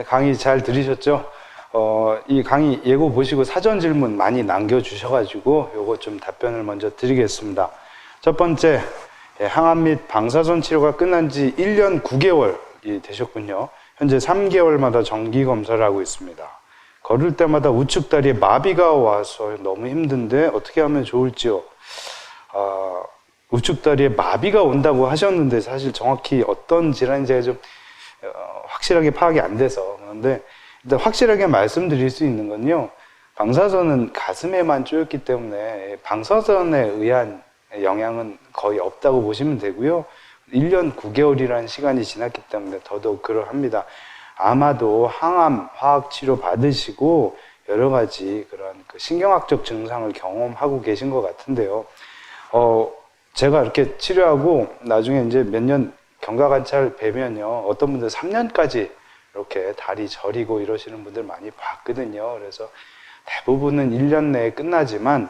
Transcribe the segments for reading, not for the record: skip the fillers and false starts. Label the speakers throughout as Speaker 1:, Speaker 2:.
Speaker 1: 강의 잘 들으셨죠? 이 강의 예고 보시고 사전 질문 많이 남겨주셔가지고 요거 좀 답변을 먼저 드리겠습니다. 첫 번째, 항암 및 방사선 치료가 끝난 지 1년 9개월이 되셨군요. 현재 3개월마다 정기 검사를 하고 있습니다. 걸을 때마다 우측 다리에 마비가 와서 너무 힘든데 어떻게 하면 좋을지요? 우측 다리에 마비가 온다고 하셨는데 사실 정확히 어떤 질환인지 제가 좀 확실하게 파악이 안 돼서 그런데 일단 확실하게 말씀드릴 수 있는 건요, 방사선은 가슴에만 쪼였기 때문에 방사선에 의한 영향은 거의 없다고 보시면 되고요. 1년 9개월이라는 시간이 지났기 때문에 더더욱 그러합니다. 아마도 항암 화학치료 받으시고 여러 가지 그런 신경학적 증상을 경험하고 계신 것 같은데요. 제가 이렇게 치료하고 나중에 이제 몇 년 경과관찰 뵈면요, 어떤 분들 3년까지 이렇게 다리 저리고 이러시는 분들 많이 봤거든요. 그래서 대부분은 1년 내에 끝나지만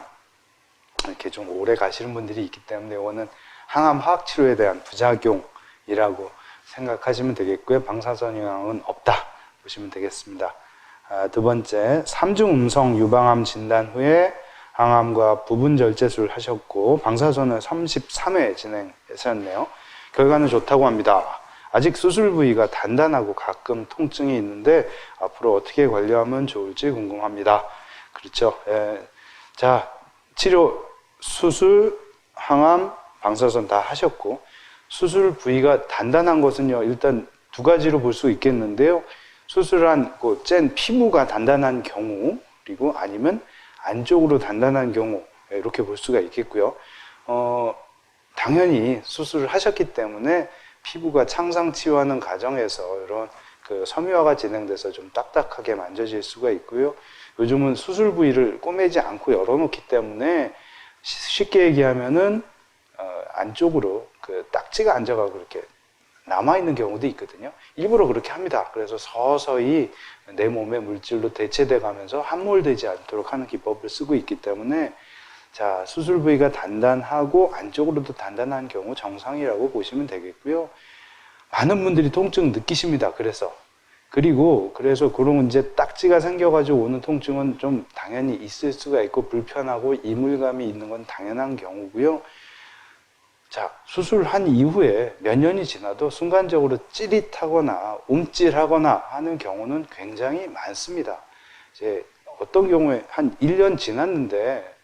Speaker 1: 이렇게 좀 오래 가시는 분들이 있기 때문에 이거는 항암 화학치료에 대한 부작용이라고 생각하시면 되겠고요. 방사선 영향은 없다 보시면 되겠습니다. 두 번째, 3중 음성 유방암 진단 후에 항암과 부분 절제술을 하셨고 방사선을 33회 진행하셨네요. 결과는 좋다고 합니다. 아직 수술 부위가 단단하고 가끔 통증이 있는데 앞으로 어떻게 관리하면 좋을지 궁금합니다. 그렇죠. 자, 치료, 수술, 항암, 방사선 다 하셨고 수술 부위가 단단한 것은요, 일단 두 가지로 볼 수 있겠는데요. 수술한 짠 피부가 단단한 경우, 그리고 아니면 안쪽으로 단단한 경우, 이렇게 볼 수가 있겠고요. 당연히 수술을 하셨기 때문에 피부가 창상 치유하는 과정에서 이런 섬유화가 진행돼서 좀 딱딱하게 만져질 수가 있고요. 요즘은 수술 부위를 꼬매지 않고 열어놓기 때문에 쉽게 얘기하면은 안쪽으로 딱지가 앉아가고 이렇게 남아있는 경우도 있거든요. 일부러 그렇게 합니다. 그래서 서서히 내 몸의 물질로 대체돼 가면서 함몰되지 않도록 하는 기법을 쓰고 있기 때문에, 자, 수술 부위가 단단하고 안쪽으로도 단단한 경우 정상이라고 보시면 되겠고요. 많은 분들이 통증 느끼십니다. 그래서 그런 이제 딱지가 생겨가지고 오는 통증은 좀 당연히 있을 수가 있고 불편하고 이물감이 있는 건 당연한 경우고요. 자, 수술한 이후에 몇 년이 지나도 순간적으로 찌릿하거나 움찔하거나 하는 경우는 굉장히 많습니다. 이제 어떤 경우에 한 1년 지났는데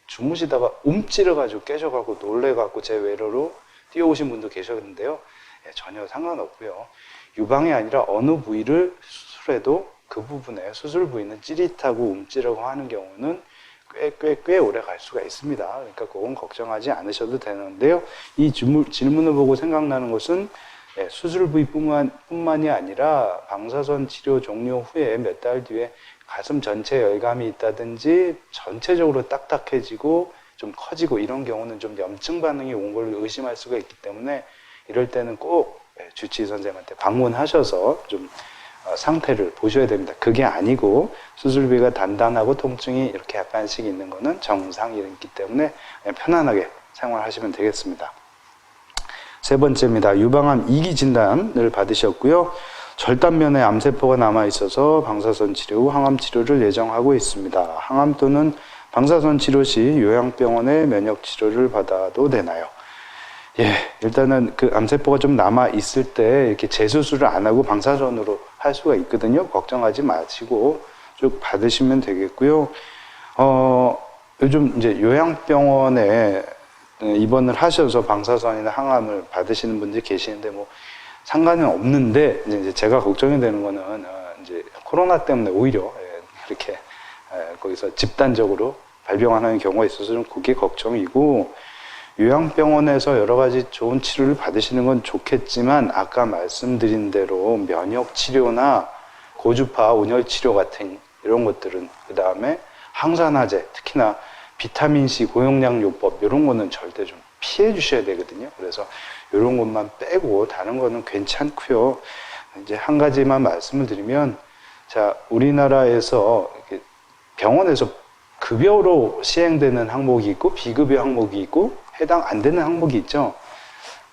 Speaker 1: 주무시다가 움찔해가지고 깨셔가지고 놀래가지고 제 외로로 뛰어오신 분도 계셨는데요. 전혀 상관없고요. 유방이 아니라 어느 부위를 수술해도 그 부분에 수술 부위는 찌릿하고 움찔하고 하는 경우는 꽤 오래 갈 수가 있습니다. 그러니까 그건 걱정하지 않으셔도 되는데요. 이 질문을 보고 생각나는 것은 수술 부위뿐만이 아니라 방사선 치료 종료 후에 몇 달 뒤에 가슴 전체 열감이 있다든지 전체적으로 딱딱해지고 좀 커지고 이런 경우는 좀 염증 반응이 온 걸로 의심할 수가 있기 때문에 이럴 때는 꼭 주치의 선생님한테 방문하셔서 좀 상태를 보셔야 됩니다. 그게 아니고 수술 부위가 단단하고 통증이 이렇게 약간씩 있는 거는 정상이기 때문에 편안하게 생활하시면 되겠습니다. 세 번째입니다. 유방암 2기 진단을 받으셨고요. 절단면에 암세포가 남아있어서 방사선 치료 후 항암 치료를 예정하고 있습니다. 항암 또는 방사선 치료 시 요양병원의 면역 치료를 받아도 되나요? 일단은 그 암세포가 좀 남아있을 때 이렇게 재수술을 안 하고 방사선으로 할 수가 있거든요. 걱정하지 마시고 쭉 받으시면 되겠고요. 요즘 이제 요양병원에 입원을 하셔서 방사선이나 항암을 받으시는 분들이 계시는데 뭐 상관은 없는데 이제 제가 걱정이 되는 거는 이제 코로나 때문에 오히려 이렇게 거기서 집단적으로 발병하는 경우가 있어서 좀 그게 걱정이고, 요양병원에서 여러 가지 좋은 치료를 받으시는 건 좋겠지만 아까 말씀드린 대로 면역 치료나 고주파 온열 치료 같은 이런 것들은, 그 다음에 항산화제, 특히나 비타민C 고용량 요법 이런 거는 절대 좀 피해 주셔야 되거든요. 그래서 이런 것만 빼고 다른 거는 괜찮고요. 이제 한 가지만 말씀을 드리면, 자, 우리나라에서 병원에서 급여로 시행되는 항목이 있고 비급여 항목이 있고 해당 안 되는 항목이 있죠.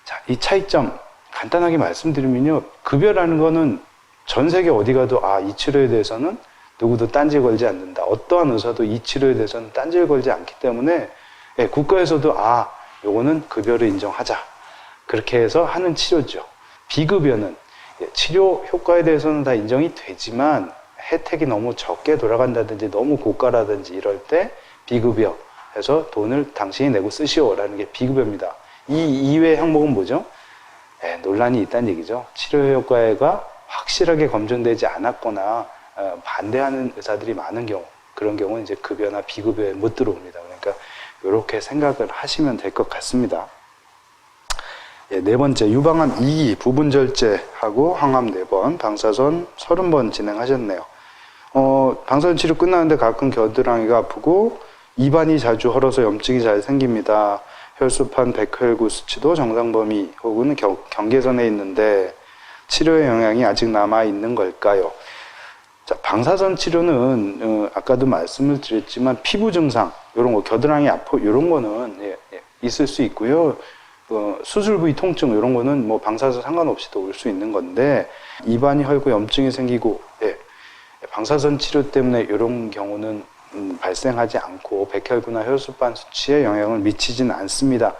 Speaker 1: 자, 이 차이점 간단하게 말씀드리면요. 급여라는 거는 전 세계 어디 가도 이 치료에 대해서는 누구도 딴지 걸지 않는다. 어떠한 의사도 이 치료에 대해서는 딴지를 걸지 않기 때문에 국가에서도 요거는 급여를 인정하자. 그렇게 해서 하는 치료죠. 비급여는 치료 효과에 대해서는 다 인정이 되지만 혜택이 너무 적게 돌아간다든지 너무 고가라든지 이럴 때 비급여 해서 돈을 당신이 내고 쓰시오라는 게 비급여입니다. 이 이외의 항목은 뭐죠? 논란이 있다는 얘기죠. 치료 효과가 확실하게 검증되지 않았거나 반대하는 의사들이 많은 경우, 그런 경우는 이제 급여나 비급여에 못 들어옵니다. 그러니까 이렇게 생각을 하시면 될 것 같습니다. 네 번째, 유방암 2기 부분절제하고 항암 4번, 방사선 30번 진행하셨네요. 방사선 치료 끝나는데 가끔 겨드랑이가 아프고 입안이 자주 헐어서 염증이 잘 생깁니다. 혈소판, 백혈구 수치도 정상 범위 혹은 경계선에 있는데 치료의 영향이 아직 남아 있는 걸까요? 자, 방사선 치료는 아까도 말씀을 드렸지만 피부 증상 이런 거, 겨드랑이 아프 이런 거는 있을 수 있고요. 수술 부위 통증 이런 거는 뭐 방사선 상관없이도 올 수 있는 건데 입안이 헐고 염증이 생기고 방사선 치료 때문에 이런 경우는 발생하지 않고 백혈구나 혈소판 수치에 영향을 미치지는 않습니다.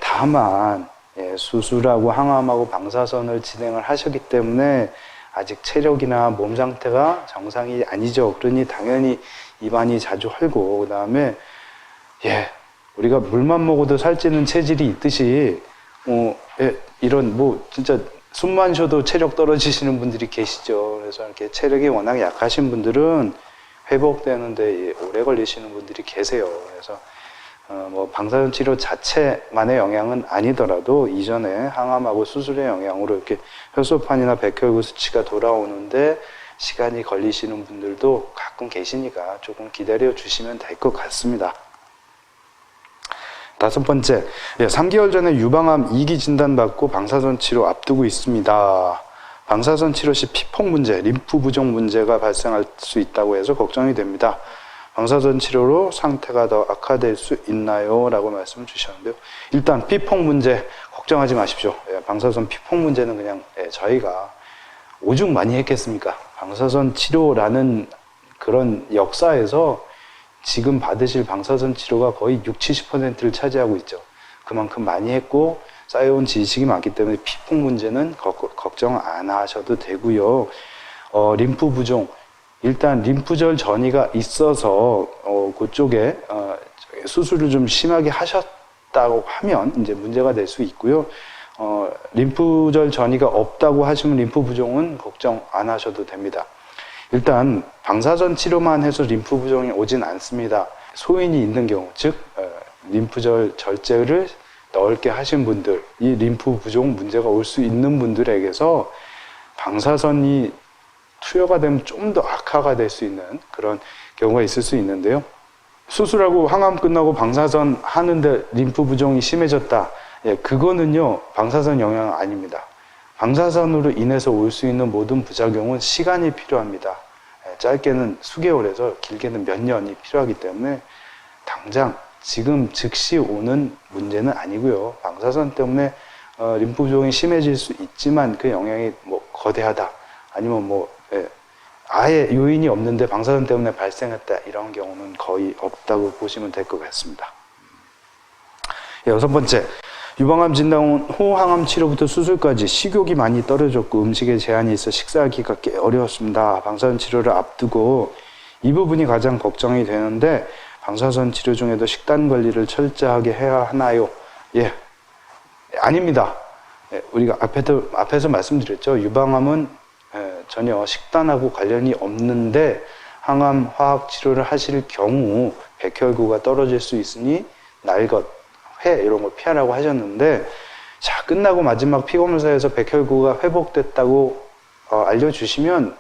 Speaker 1: 다만 수술하고 항암하고 방사선을 진행을 하셨기 때문에 아직 체력이나 몸 상태가 정상이 아니죠. 그러니 당연히 입안이 자주 헐고 그 다음에 우리가 물만 먹어도 살찌는 체질이 있듯이 이런 진짜 숨만 쉬어도 체력 떨어지시는 분들이 계시죠. 그래서 이렇게 체력이 워낙 약하신 분들은 회복되는데 오래 걸리시는 분들이 계세요. 그래서 방사선 치료 자체만의 영향은 아니더라도 이전에 항암하고 수술의 영향으로 이렇게 혈소판이나 백혈구 수치가 돌아오는데 시간이 걸리시는 분들도 가끔 계시니까 조금 기다려 주시면 될 것 같습니다. 5번째, 3개월 전에 유방암 2기 진단받고 방사선 치료 앞두고 있습니다. 방사선 치료 시 피폭 문제, 림프 부종 문제가 발생할 수 있다고 해서 걱정이 됩니다. 방사선 치료로 상태가 더 악화될 수 있나요? 라고 말씀을 주셨는데요. 일단 피폭 문제 걱정하지 마십시오. 방사선 피폭 문제는 그냥 저희가 오죽 많이 했겠습니까? 방사선 치료라는 그런 역사에서 지금 받으실 방사선 치료가 거의 60-70%를 차지하고 있죠. 그만큼 많이 했고 쌓여온 지식이 많기 때문에 피폭 문제는 걱정 안 하셔도 되고요. 림프 부종, 일단 림프절 전이가 있어서 그쪽에 수술을 좀 심하게 하셨다고 하면 이제 문제가 될 수 있고요. 림프절 전이가 없다고 하시면 림프 부종은 걱정 안 하셔도 됩니다. 일단 방사선 치료만 해서 림프 부종이 오진 않습니다. 소인이 있는 경우, 즉 림프절 절제를 넓게 하신 분들, 이 림프 부종 문제가 올 수 있는 분들에게서 방사선이 투여가 되면 좀 더 악화가 될 수 있는 그런 경우가 있을 수 있는데요. 수술하고 항암 끝나고 방사선 하는데 림프 부종이 심해졌다. 그거는요, 방사선 영향은 아닙니다. 방사선으로 인해서 올 수 있는 모든 부작용은 시간이 필요합니다. 짧게는 수개월에서 길게는 몇 년이 필요하기 때문에 당장 지금 즉시 오는 문제는 아니고요. 방사선 때문에 림프 부종이 심해질 수 있지만 그 영향이 거대하다. 아니면 아예 요인이 없는데 방사선 때문에 발생했다. 이런 경우는 거의 없다고 보시면 될 것 같습니다. 6번째. 유방암 진단 후 항암 치료부터 수술까지 식욕이 많이 떨어졌고 음식에 제한이 있어 식사하기가 꽤 어려웠습니다. 방사선 치료를 앞두고 이 부분이 가장 걱정이 되는데 방사선 치료 중에도 식단 관리를 철저하게 해야 하나요? 아닙니다. 우리가 앞에서 말씀드렸죠. 유방암은 전혀 식단하고 관련이 없는데 항암 화학 치료를 하실 경우 백혈구가 떨어질 수 있으니 날것, 회 이런 걸 피하라고 하셨는데 끝나고 마지막 피검사에서 백혈구가 회복됐다고 알려주시면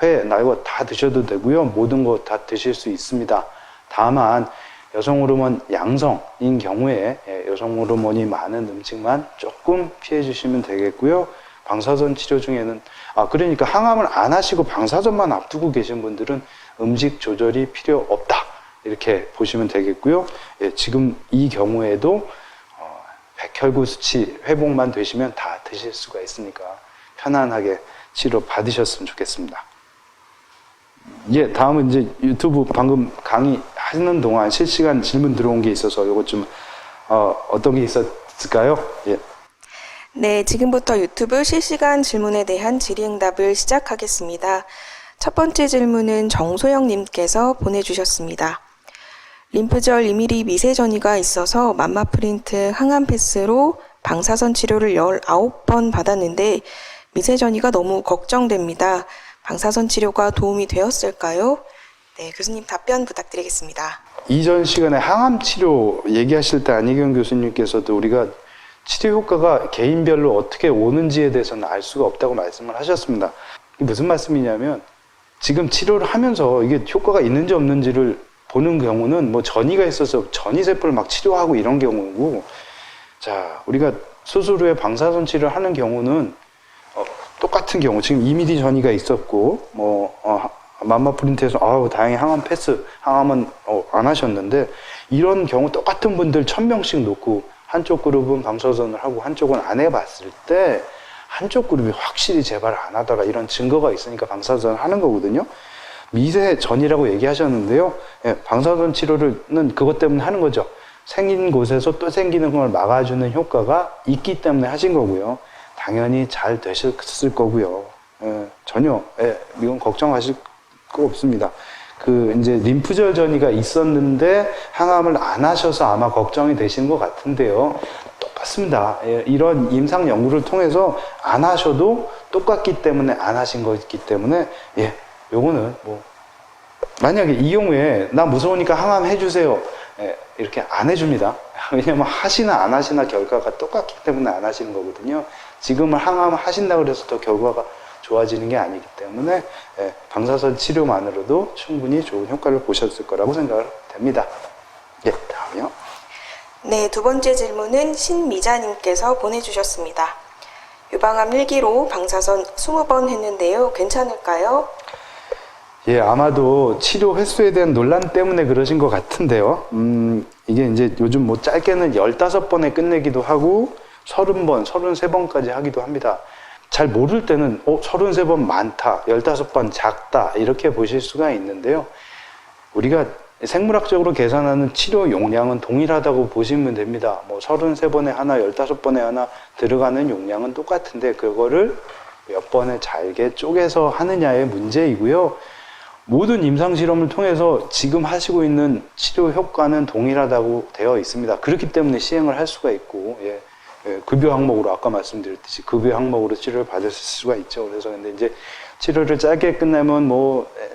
Speaker 1: 회, 날것 다 드셔도 되고요. 모든 거 다 드실 수 있습니다. 다만 여성 호르몬 양성인 경우에 여성 호르몬이 많은 음식만 조금 피해 주시면 되겠고요. 방사선 치료 중에는 그러니까 항암을 안 하시고 방사선만 앞두고 계신 분들은 음식 조절이 필요 없다. 이렇게 보시면 되겠고요. 지금 이 경우에도 백혈구 수치 회복만 되시면 다 드실 수가 있으니까 편안하게 치료 받으셨으면 좋겠습니다. 예, 다음은 이제 유튜브 방금 강의하는 동안 실시간 질문 들어온 게 있어서 이것 좀 어떤 게 있었을까요? 예.
Speaker 2: 네, 지금부터 유튜브 실시간 질문에 대한 질의응답을 시작하겠습니다. 첫 번째 질문은 정소영님께서 보내주셨습니다. 림프절 2mm 미세 전이가 있어서 맘마프린트 항암 패스로 방사선 치료를 19번 받았는데 미세 전이가 너무 걱정됩니다. 방사선 치료가 도움이 되었을까요? 네, 교수님 답변 부탁드리겠습니다.
Speaker 1: 이전 시간에 항암 치료 얘기하실 때 안희경 교수님께서도 우리가 치료 효과가 개인별로 어떻게 오는지에 대해서는 알 수가 없다고 말씀을 하셨습니다. 이게 무슨 말씀이냐면 지금 치료를 하면서 이게 효과가 있는지 없는지를 보는 경우는 뭐 전이가 있어서 전이세포를 막 치료하고 이런 경우고, 자, 우리가 수술 후에 방사선 치료를 하는 경우는 똑같은 경우 지금 2mm 전이가 있었고 맘마프린트에서 다행히 항암 패스, 항암은 안 하셨는데, 이런 경우 똑같은 분들 1000명씩 놓고 한쪽 그룹은 방사선을 하고 한쪽은 안 해봤을 때 한쪽 그룹이 확실히 재발 안 하다가 이런 증거가 있으니까 방사선을 하는 거거든요. 미세 전이라고 얘기하셨는데요. 예, 방사선 치료는 그것 때문에 하는 거죠. 생긴 곳에서 또 생기는 걸 막아주는 효과가 있기 때문에 하신 거고요. 당연히 잘 되셨을 거고요. 전혀 이건 걱정하실 거 없습니다. 이제 림프절 전이가 있었는데 항암을 안 하셔서 아마 걱정이 되신 것 같은데요. 똑같습니다. 이런 임상 연구를 통해서 안 하셔도 똑같기 때문에 안 하신 거기 때문에 요거는 만약에 이 경우에 나 무서우니까 항암 해주세요. 이렇게 안 해줍니다. 왜냐면 하시나 안 하시나 결과가 똑같기 때문에 안 하시는 거거든요. 지금은 항암 하신다고 해서 더 결과가 좋아지는 게 아니기 때문에 방사선 치료만으로도 충분히 좋은 효과를 보셨을 거라고 생각을 됩니다. 예, 다음이요.
Speaker 2: 네, 두 번째 질문은 신미자님께서 보내주셨습니다. 유방암 1기로 방사선 20번 했는데요. 괜찮을까요?
Speaker 1: 예, 아마도 치료 횟수에 대한 논란 때문에 그러신 것 같은데요. 이게 이제 요즘 뭐 짧게는 15번에 끝내기도 하고 30번, 33번까지 하기도 합니다. 잘 모를 때는 33번 많다, 15번 작다 이렇게 보실 수가 있는데요. 우리가 생물학적으로 계산하는 치료 용량은 동일하다고 보시면 됩니다. 33번에 하나, 15번에 하나 들어가는 용량은 똑같은데 그거를 몇 번에 잘게 쪼개서 하느냐의 문제이고요. 모든 임상실험을 통해서 지금 하시고 있는 치료 효과는 동일하다고 되어 있습니다. 그렇기 때문에 시행을 할 수가 있고, 급여 항목으로 아까 말씀드렸듯이 급여 항목으로 치료를 받을 수가 있죠. 그래서 근데 이제 치료를 짧게 끝내면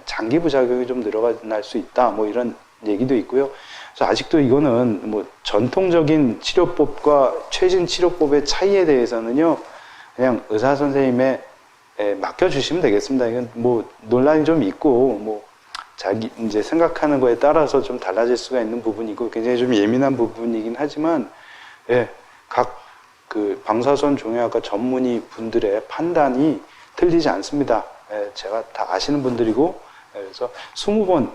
Speaker 1: 장기 부작용이 좀 늘어날 수 있다. 이런 얘기도 있고요. 그래서 아직도 이거는 전통적인 치료법과 최신 치료법의 차이에 대해서는요, 그냥 의사 선생님의 맡겨주시면 되겠습니다. 이건 논란이 좀 있고, 자기 이제 생각하는 거에 따라서 좀 달라질 수가 있는 부분이고, 굉장히 좀 예민한 부분이긴 하지만, 각 방사선 종양학과 전문의 분들의 판단이 틀리지 않습니다. 제가 다 아시는 분들이고, 그래서 20번,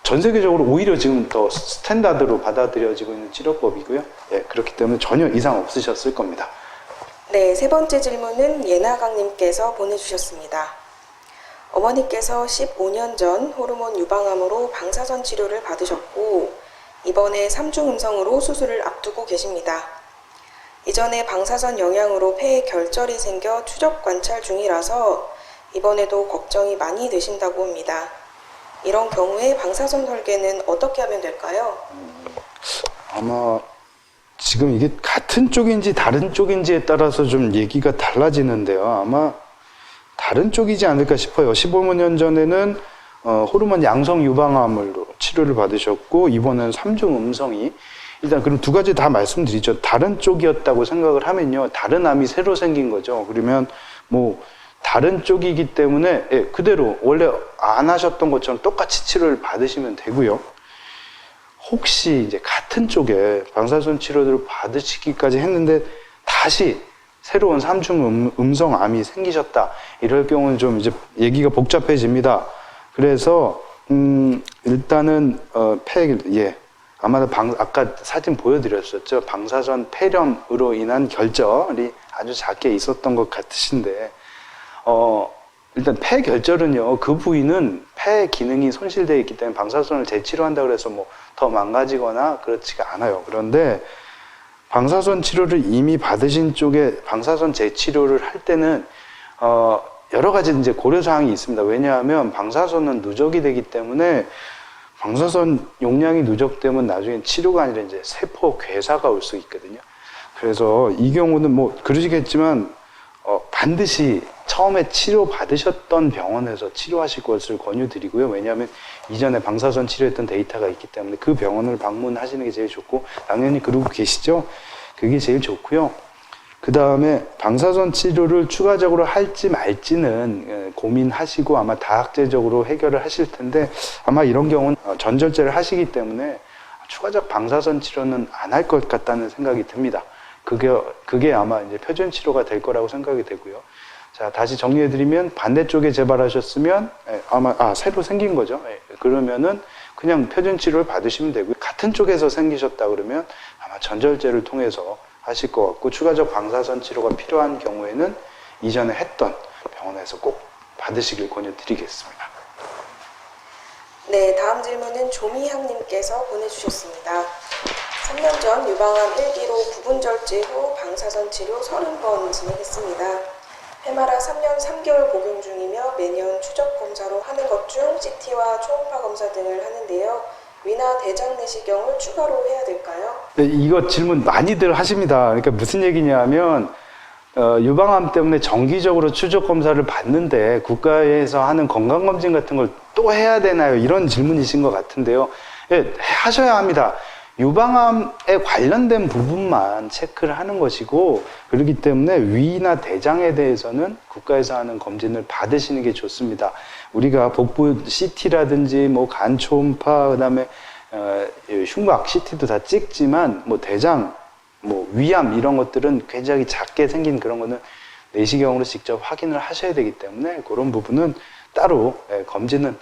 Speaker 1: 전 세계적으로 오히려 지금 더 스탠다드로 받아들여지고 있는 치료법이고요. 그렇기 때문에 전혀 이상 없으셨을 겁니다.
Speaker 2: 네, 세 번째 질문은 예나강님께서 보내주셨습니다. 어머니께서 15년 전 호르몬 유방암으로 방사선 치료를 받으셨고 이번에 3중 음성으로 수술을 앞두고 계십니다. 이전에 방사선 영향으로 폐에 결절이 생겨 추적 관찰 중이라서 이번에도 걱정이 많이 되신다고 합니다. 이런 경우에 방사선 설계는 어떻게 하면 될까요?
Speaker 1: 아마 지금 이게 같은 쪽인지 다른 쪽인지에 따라서 좀 얘기가 달라지는데요. 아마 다른 쪽이지 않을까 싶어요. 15년 전에는 호르몬 양성 유방암으로 치료를 받으셨고 이번에는 3중 음성이, 일단 그럼 두 가지 다 말씀드리죠. 다른 쪽이었다고 생각을 하면요, 다른 암이 새로 생긴 거죠. 그러면 다른 쪽이기 때문에 그대로 원래 안 하셨던 것처럼 똑같이 치료를 받으시면 되고요. 혹시 이제 같은 쪽에 방사선 치료를 받으시기까지 했는데 다시 새로운 3중 음성암이 생기셨다, 이럴 경우는 좀 이제 얘기가 복잡해집니다. 그래서 일단은 아마 아까 사진 보여드렸었죠. 방사선 폐렴으로 인한 결절이 아주 작게 있었던 것 같으신데 일단 폐 결절은요, 그 부위는 폐 기능이 손실되어 있기 때문에 방사선을 재치료한다 그래서 뭐 더 망가지거나 그렇지가 않아요. 그런데 방사선 치료를 이미 받으신 쪽에 방사선 재치료를 할 때는 여러 가지 이제 고려 사항이 있습니다. 왜냐하면 방사선은 누적이 되기 때문에 방사선 용량이 누적되면 나중에 치료가 아니라 이제 세포 괴사가 올 수 있거든요. 그래서 이 경우는 뭐 그러시겠지만 반드시 처음에 치료 받으셨던 병원에서 치료하실 것을 권유드리고요. 왜냐하면 이전에 방사선 치료했던 데이터가 있기 때문에 그 병원을 방문하시는 게 제일 좋고, 당연히 그러고 계시죠? 그게 제일 좋고요. 그 다음에 방사선 치료를 추가적으로 할지 말지는 고민하시고 아마 다학제적으로 해결을 하실 텐데, 아마 이런 경우는 전절제를 하시기 때문에 추가적 방사선 치료는 안 할 것 같다는 생각이 듭니다. 그게 아마 이제 표준 치료가 될 거라고 생각이 되고요. 자, 다시 정리해드리면 반대쪽에 재발하셨으면 아마 새로 생긴 거죠. 그러면은 그냥 표준 치료를 받으시면 되고요. 같은 쪽에서 생기셨다 그러면 아마 전절제를 통해서 하실 것 같고, 추가적 방사선 치료가 필요한 경우에는 이전에 했던 병원에서 꼭 받으시길 권유드리겠습니다.
Speaker 2: 네, 다음 질문은 조미향님께서 보내주셨습니다. 3년 전 유방암 1기로 부분절제 후 방사선 치료 30번 진행했습니다. 해마라 3년 3개월 복용 중이며 매년 추적 검사로 하는 것 중 CT와 초음파 검사 등을 하는데요. 위나 대장 내시경을 추가로 해야 될까요?
Speaker 1: 네, 이거 질문 많이들 하십니다. 그러니까 무슨 얘기냐면 유방암 때문에 정기적으로 추적 검사를 받는데 국가에서 하는 건강검진 같은 걸 또 해야 되나요? 이런 질문이신 것 같은데요. 예, 하셔야 합니다. 유방암에 관련된 부분만 체크를 하는 것이고, 그렇기 때문에 위나 대장에 대해서는 국가에서 하는 검진을 받으시는 게 좋습니다. 우리가 복부 CT라든지 뭐 간 초음파, 그다음에 흉곽 CT도 다 찍지만 뭐 대장, 뭐 위암 이런 것들은 굉장히 작게 생긴 그런 거는 내시경으로 직접 확인을 하셔야 되기 때문에 그런 부분은 따로 검진은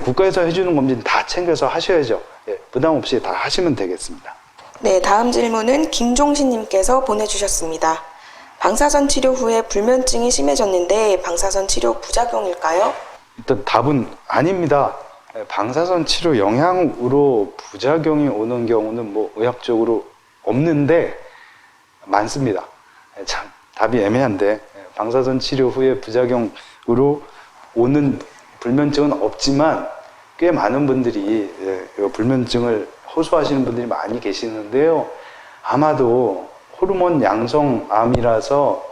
Speaker 1: 국가에서 해주는 검진 다 챙겨서 하셔야죠. 부담 없이 다 하시면 되겠습니다.
Speaker 2: 네, 다음 질문은 김종신님께서 보내주셨습니다. 방사선 치료 후에 불면증이 심해졌는데 방사선 치료 부작용일까요?
Speaker 1: 일단 답은 아닙니다. 방사선 치료 영향으로 부작용이 오는 경우는 뭐 의학적으로 없는데 많습니다. 참 답이 애매한데, 방사선 치료 후에 부작용으로 오는 불면증은 없지만 꽤 많은 분들이 불면증을 호소하시는 분들이 많이 계시는데요. 아마도 호르몬 양성암이라서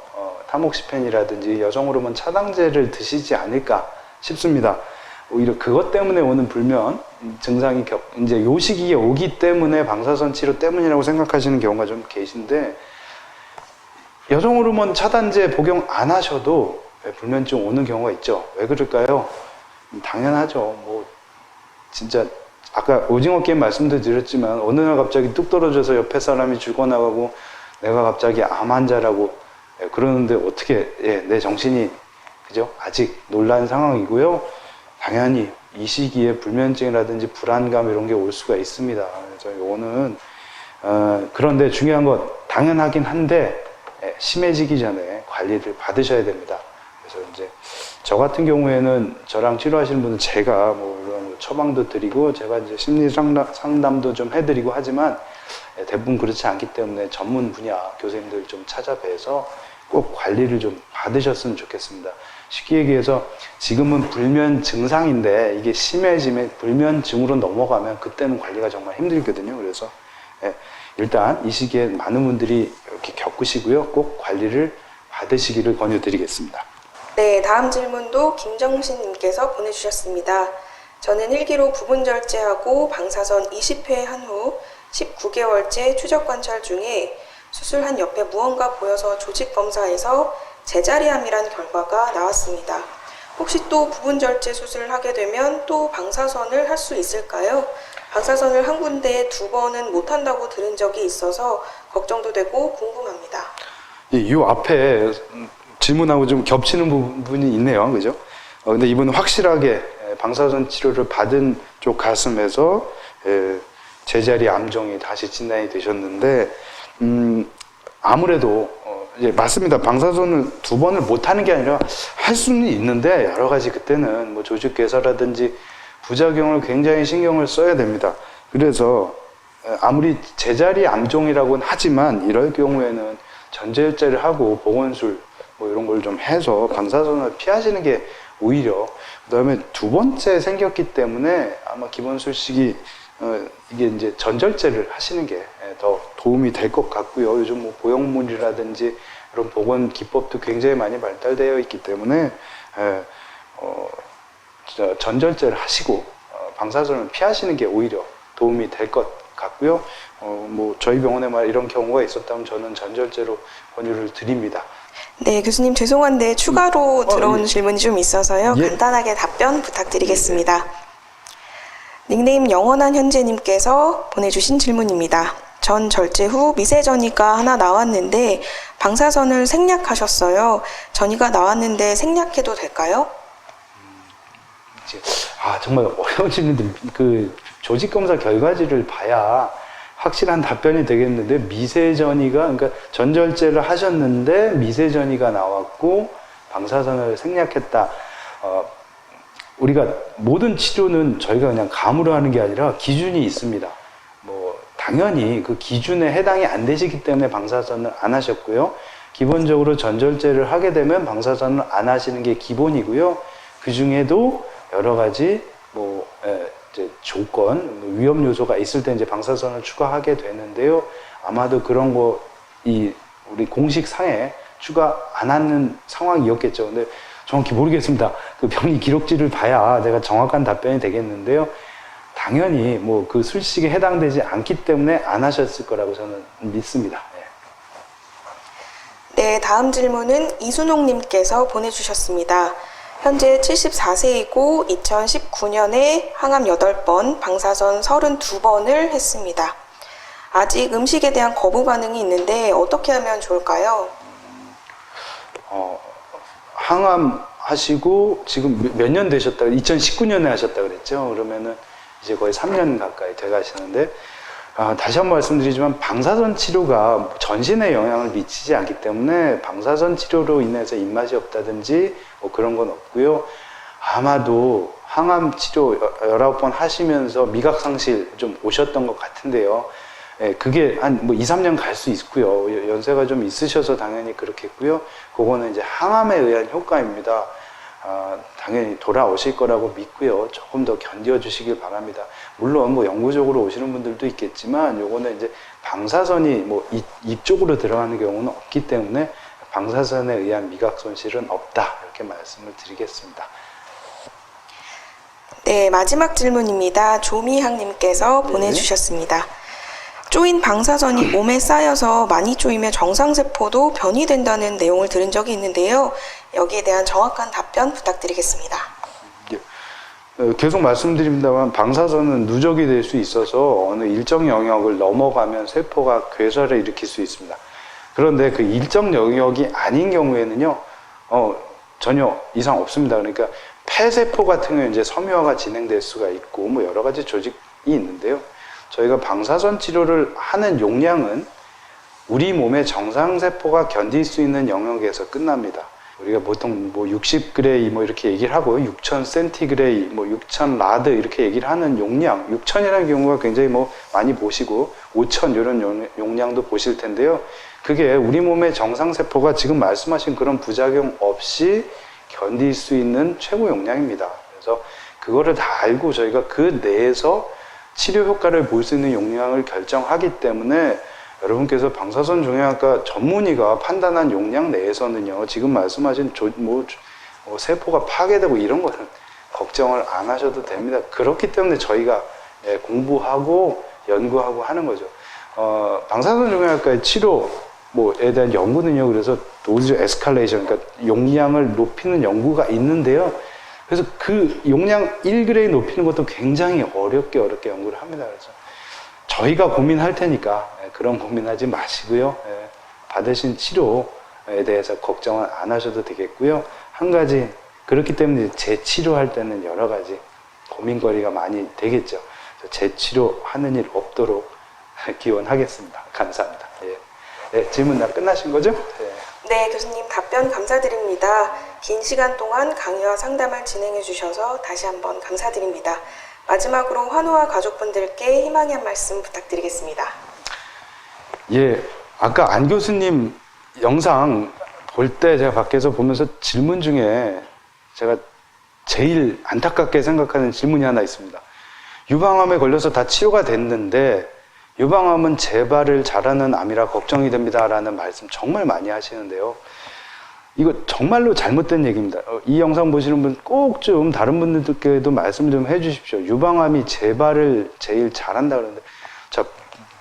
Speaker 1: 타목시펜이라든지 여성 호르몬 차당제를 드시지 않을까 싶습니다. 오히려 그것 때문에 오는 불면 증상이 이제 요 시기에 오기 때문에 방사선 치료 때문이라고 생각하시는 경우가 좀 계신데, 여성 호르몬 차단제 복용 안 하셔도 불면증 오는 경우가 있죠. 왜 그럴까요? 당연하죠. 뭐 진짜 아까 오징어 게임 말씀도 드렸지만 어느 날 갑자기 뚝 떨어져서 옆에 사람이 죽어나가고 내가 갑자기 암 환자라고 그러는데 어떻게 내 정신이 그죠? 아직 놀란 상황이고요. 당연히 이 시기에 불면증이라든지 불안감 이런 게 올 수가 있습니다. 그래서 이거는 그런데 중요한 건 당연하긴 한데 심해지기 전에 관리를 받으셔야 됩니다. 그래서 이제 저 같은 경우에는 저랑 치료하시는 분은 제가 뭐 이런 처방도 드리고 제가 이제 심리 상담도 좀 해드리고 하지만 대부분 그렇지 않기 때문에 전문 분야 교수님들 좀 찾아뵈서 꼭 관리를 좀 받으셨으면 좋겠습니다. 쉽게 얘기해서 지금은 불면 증상인데 이게 심해지면 불면증으로 넘어가면 그때는 관리가 정말 힘들거든요. 그래서 일단 이 시기에 많은 분들이 이렇게 겪으시고요. 꼭 관리를 받으시기를 권유드리겠습니다.
Speaker 2: 네, 다음 질문도 김정신님께서 보내주셨습니다. 저는 1기로 부분절제하고 방사선 20회 한 후 19개월째 추적 관찰 중에 수술한 옆에 무언가 보여서 조직 검사에서 제자리암이란 결과가 나왔습니다. 혹시 또 부분절제 수술을 하게 되면 또 방사선을 할 수 있을까요? 방사선을 한 군데에 2번은 못한다고 들은 적이 있어서 걱정도 되고 궁금합니다.
Speaker 1: 이 앞에 질문하고 좀 겹치는 부분이 있네요. 그죠? 근데 이분은 확실하게 방사선 치료를 받은 쪽 가슴에서 제자리 암종이 다시 진단이 되셨는데, 아무래도 예, 맞습니다. 방사선을 2번을 못 하는 게 아니라 할 수는 있는데 여러 가지 그때는 뭐 조직 괴사라든지 부작용을 굉장히 신경을 써야 됩니다. 그래서 아무리 제자리 암종이라고는 하지만 이럴 경우에는 전제혈제를 하고 보건술 뭐 이런 걸 좀 해서 방사선을 피하시는 게 오히려, 그다음에 2번째 생겼기 때문에 아마 기본술식이 이게 이제 전절제를 하시는 게 더 도움이 될 것 같고요. 요즘 뭐 보형물이라든지 이런 보건 기법도 굉장히 많이 발달되어 있기 때문에 전절제를 하시고 방사선을 피하시는 게 오히려 도움이 될 것 같고요. 뭐 저희 병원에만 이런 경우가 있었다면 저는 전절제로 권유를 드립니다.
Speaker 2: 네, 교수님 죄송한데 추가로 들어온
Speaker 1: 예.
Speaker 2: 질문이 좀 있어서요.
Speaker 1: 예.
Speaker 2: 간단하게 답변 부탁드리겠습니다. 닉네임 영원한 현재님께서 보내주신 질문입니다. 전 절제 후 미세전이가 하나 나왔는데 방사선을 생략하셨어요. 전이가 나왔는데 생략해도 될까요?
Speaker 1: 정말 어려운 질문들. 그 조직 검사 결과지를 봐야 확실한 답변이 되겠는데, 미세전이가, 그러니까 전절제를 하셨는데 미세전이가 나왔고 방사선을 생략했다. 우리가 모든 치료는 저희가 그냥 감으로 하는 게 아니라 기준이 있습니다. 뭐 당연히 그 기준에 해당이 안 되시기 때문에 방사선을 안 하셨고요. 기본적으로 전절제를 하게 되면 방사선을 안 하시는 게 기본이고요. 그 중에도 여러 가지 이제 조건, 위험 요소가 있을 때 이제 방사선을 추가하게 되는데요. 아마도 그런 거 우리 공식상에 추가 안 하는 상황이었겠죠. 근데 정확히 모르겠습니다. 그 병리 기록지를 봐야 내가 정확한 답변이 되겠는데요. 당연히 뭐 그 술식에 해당되지 않기 때문에 안 하셨을 거라고 저는 믿습니다.
Speaker 2: 네, 다음 질문은 이순옥님께서 보내주셨습니다. 현재 74세이고 2019년에 항암 8번, 방사선 32번을 했습니다. 아직 음식에 대한 거부 반응이 있는데 어떻게 하면 좋을까요?
Speaker 1: 항암 하시고 지금 몇 년 되셨다? 2019년에 하셨다 그랬죠? 그러면은 이제 거의 3년 가까이 돼 가시는데, 다시 한번 말씀드리지만 방사선 치료가 전신에 영향을 미치지 않기 때문에 방사선 치료로 인해서 입맛이 없다든지 뭐 그런 건 없고요. 아마도 항암 치료 19번 하시면서 미각 상실 좀 오셨던 것 같은데요. 그게 한 2, 3년 갈 수 있고요. 연세가 좀 있으셔서 당연히 그렇겠고요. 그거는 이제 항암에 의한 효과입니다. 당연히 돌아오실 거라고 믿고요. 조금 더 견뎌주시길 바랍니다. 물론 영구적으로 오시는 분들도 있겠지만, 요거는 이제 방사선이 입 쪽으로 들어가는 경우는 없기 때문에 방사선에 의한 미각 손실은 없다, 이렇게 말씀을 드리겠습니다.
Speaker 2: 네, 마지막 질문입니다. 조미향님께서 보내주셨습니다. 쪼인 방사선이 몸에 쌓여서 많이 쪼이면 정상세포도 변이 된다는 내용을 들은 적이 있는데요. 여기에 대한 정확한 답변 부탁드리겠습니다.
Speaker 1: 계속 말씀드립니다만 방사선은 누적이 될 수 있어서 어느 일정 영역을 넘어가면 세포가 괴사를 일으킬 수 있습니다. 그런데 그 일정 영역이 아닌 경우에는요, 전혀 이상 없습니다. 그러니까 폐세포 같은 경우에 이제 섬유화가 진행될 수가 있고 여러 가지 조직이 있는데요. 저희가 방사선 치료를 하는 용량은 우리 몸의 정상세포가 견딜 수 있는 영역에서 끝납니다. 우리가 보통 60그레이 이렇게 얘기를 하고 6000cg레이, 6000라드 이렇게 얘기를 하는 용량, 6000이라는 경우가 굉장히 많이 보시고 5000 이런 용량도 보실 텐데요. 그게 우리 몸의 정상세포가 지금 말씀하신 그런 부작용 없이 견딜 수 있는 최고 용량입니다. 그래서 그거를 다 알고 저희가 그 내에서 치료 효과를 볼 수 있는 용량을 결정하기 때문에 여러분께서 방사선 종양학과 전문의가 판단한 용량 내에서는요, 지금 말씀하신 세포가 파괴되고 이런 거는 걱정을 안 하셔도 됩니다. 그렇기 때문에 저희가 공부하고 연구하고 하는 거죠. 방사선 종양학과의 치료에 대한 연구는요, 그래서 도즈 에스컬레이션, 그러니까 용량을 높이는 연구가 있는데요. 그래서 그 용량 1그레이 높이는 것도 굉장히 어렵게 연구를 합니다. 그래서 저희가 고민할 테니까 그런 고민하지 마시고요. 받으신 치료에 대해서 걱정은 안 하셔도 되겠고요. 한 가지, 그렇기 때문에 재치료할 때는 여러 가지 고민거리가 많이 되겠죠. 재치료하는 일 없도록 기원하겠습니다. 감사합니다. 질문 다 끝나신 거죠?
Speaker 2: 네, 교수님 답변 감사드립니다. 긴 시간 동안 강의와 상담을 진행해 주셔서 다시 한번 감사드립니다. 마지막으로 환우와 가족분들께 희망의 한 말씀 부탁드리겠습니다.
Speaker 1: 예, 아까 안 교수님 영상 볼 때 제가 밖에서 보면서 질문 중에 제가 제일 안타깝게 생각하는 질문이 하나 있습니다. 유방암에 걸려서 다 치료가 됐는데 유방암은 재발을 잘하는 암이라 걱정이 됩니다 라는 말씀 정말 많이 하시는데요. 이거 정말로 잘못된 얘기입니다. 이 영상 보시는 분 꼭 좀 다른 분들께도 말씀 좀 해주십시오. 유방암이 재발을 제일 잘한다 그러는데, 자,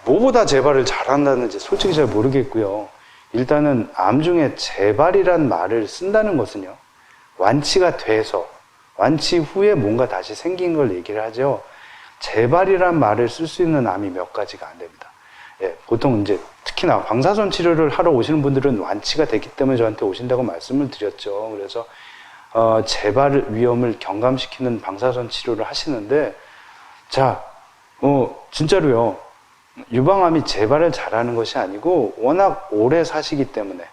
Speaker 1: 뭐보다 재발을 잘한다는지 솔직히 잘 모르겠고요. 일단은 암 중에 재발이란 말을 쓴다는 것은요, 완치가 돼서 완치 후에 뭔가 다시 생긴 걸 얘기를 하죠. 재발이란 말을 쓸 수 있는 암이 몇 가지가 안 됩니다. 예, 보통 이제 특히나 방사선 치료를 하러 오시는 분들은 완치가 됐기 때문에 저한테 오신다고 말씀을 드렸죠. 그래서 재발 위험을 경감시키는 방사선 치료를 하시는데, 자, 진짜로요. 유방암이 재발을 잘하는 것이 아니고 워낙 오래 사시기 때문에,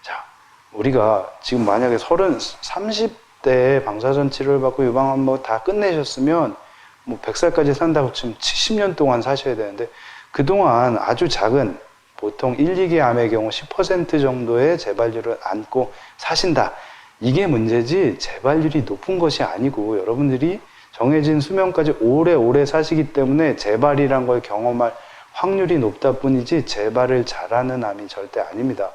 Speaker 1: 자, 우리가 지금 만약에 30대에 방사선 치료를 받고 유방암 뭐 다 끝내셨으면 뭐 100살까지 산다고 치면 70년 동안 사셔야 되는데, 그동안 아주 작은 보통 1, 2기 암의 경우 10% 정도의 재발률을 안고 사신다. 이게 문제지 재발률이 높은 것이 아니고 여러분들이 정해진 수명까지 오래 사시기 때문에 재발이란 걸 경험할 확률이 높다 뿐이지 재발을 잘하는 암이 절대 아닙니다.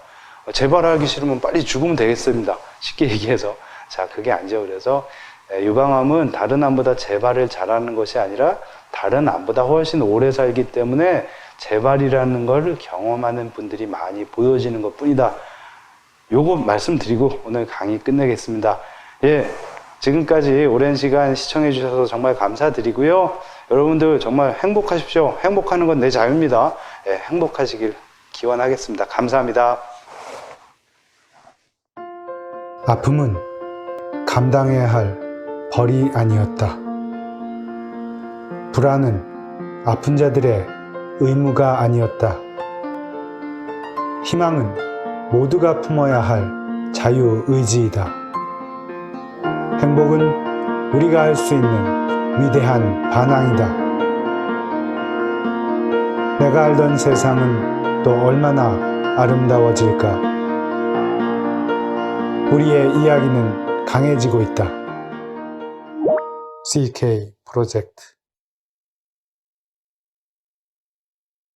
Speaker 1: 재발하기 싫으면 빨리 죽으면 되겠습니다. 쉽게 얘기해서. 자, 그게 아니죠. 그래서 유방암은 다른 암보다 재발을 잘하는 것이 아니라 다른 암보다 훨씬 오래 살기 때문에 재발이라는 걸 경험하는 분들이 많이 보여지는 것 뿐이다. 요거 말씀드리고 오늘 강의 끝내겠습니다. 예, 지금까지 오랜 시간 시청해 주셔서 정말 감사드리고요. 여러분들 정말 행복하십시오. 행복하는 건 내 자유입니다. 예, 행복하시길 기원하겠습니다. 감사합니다.
Speaker 3: 아픔은 감당해야 할 벌이 아니었다. 불안은 아픈 자들의 의무가 아니었다. 희망은 모두가 품어야 할 자유의지이다. 행복은 우리가 할 수 있는 위대한 반항이다. 내가 알던 세상은 또 얼마나 아름다워질까? 우리의 이야기는 강해지고 있다. CK 프로젝트